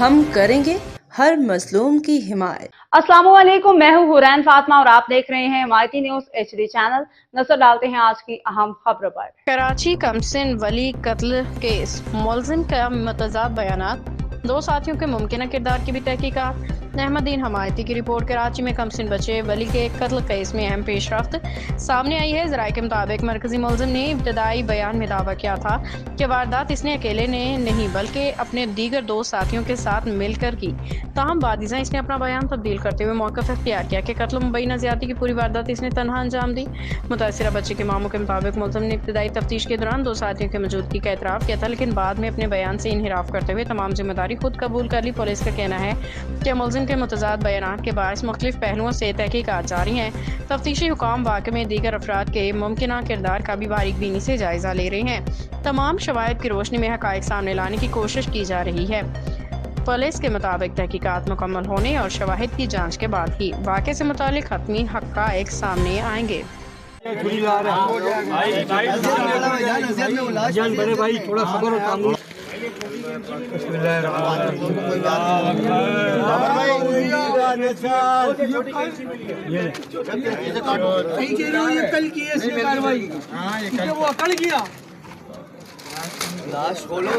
हम करेंगे हर मजलूम की हिमायत। अस्सलाम वालेकुम, मैं हूँ हुरैन फातिमा और आप देख रहे हैं हिमायती न्यूज HD चैनल। नजर डालते हैं आज की अहम खबरों पर। कराची कमसिन वली कत्ल केस, मुलजिम का मुतज़ाद बयानात, दो साथियों के मुमकिन किरदार की भी तहकीकात। अहमदीन हमायती की रिपोर्ट। कराची में कमसिन बच्चे वली के कत्ल केस में अहम पेशरफ्त सामने आई है। ज़राए के मुताबिक मरकजी मुलजिम ने इब्तदाई बयान में दावा किया था कि वारदात इसने अकेले ने नहीं बल्कि अपने दीगर दो साथियों के साथ मिलकर की। ताहम बादिज़ा इसने अपना बयान तब्दील करते हुए मौक़िफ़ इख्तियार किया कि कत्ल मुबैना ज़्यादती की पूरी वारदात इसने तनहा अंजाम दी। मुतासिरा बच्चे के मामों के मुताबिक मुलजिम ने इब्तदाई तफ्तीश के दौरान दो साथियों की मौजूदगी का एतराफ़ किया था, लेकिन बाद में अपने बयान से इनहिराफ करते हुए तमाम जिम्मेदारी खुद कबूल कर ली। पुलिस का कहना है कि मुलजिम के मुतज़ाद बयानात के बायस मुख्तलिफ पहलुओं से तहकीकात जारी हैं। तफ्तीशी हुकाम वाक़े में दीगर अफराद के मुमकिना किरदार का भी बारीक बीनी से जायज़ा ले रहे हैं। तमाम शवाहिद की रोशनी में हक़ाइक़ सामने लाने की कोशिश की जा रही है। पुलिस के मुताबिक तहकीकात मुकम्मल होने और शवाहिद की जांच के बाद ही वाक़े से मुतालिक हतमी हक़ाइक़ सामने आएंगे। बड़े भाई थोड़ा खबर और कल की कार्रवाई वो अकड़ किया लाश खोलो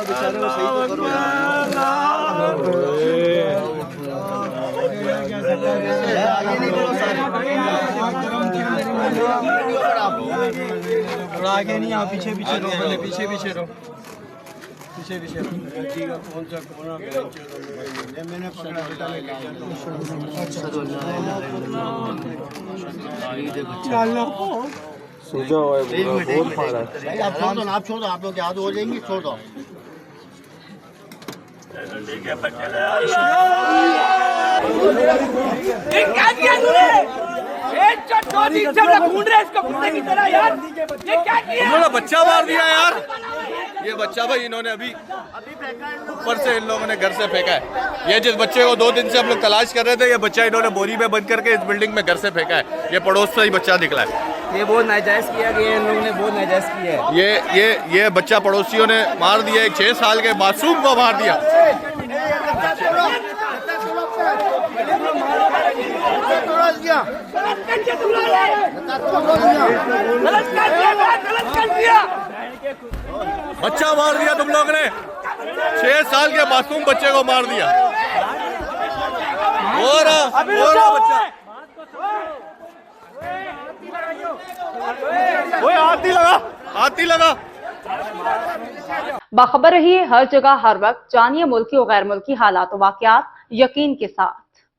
बेचारे को सही तो करो थोड़ा आगे नहीं आप पीछे पीछे रहो पहले पीछे पीछे रहो पीछे पीछे कौन सा कोना मैंने पकड़ा चलो सोचा हुआ है बहुत मारा है। आप छोड़ दो आप लोग याद हो जाएंगे, छोड़ दो। इन्होंने बच्चा मार दिया यार, ये बच्चा भाई इन्होंने अभी ऊपर से इन लोगों ने घर से फेंका है। ये जिस बच्चे को 2 दिन से हम लोग तलाश कर रहे थे, ये बच्चा इन्होंने बोरी में बंद करके इस बिल्डिंग में घर से फेंका है। ये पड़ोस से ही बच्चा निकला है। ये बहुत नाजायज किया गया, इन लोगों ने बहुत नाजायज किया है। ये बच्चा पड़ोसियों ने मार दिया, एक 6 साल के मासूम को मार दिया। बच्चा मार दिया तुम लोग ने, 6 साल के मासूम बच्चे को मार दिया। और बच्चा हाथी लगा। बाखबर रहिए हर जगह हर वक्त, जानिए मुल्की और गैर मुल्की हालात और वाक़यात यकीन के साथ।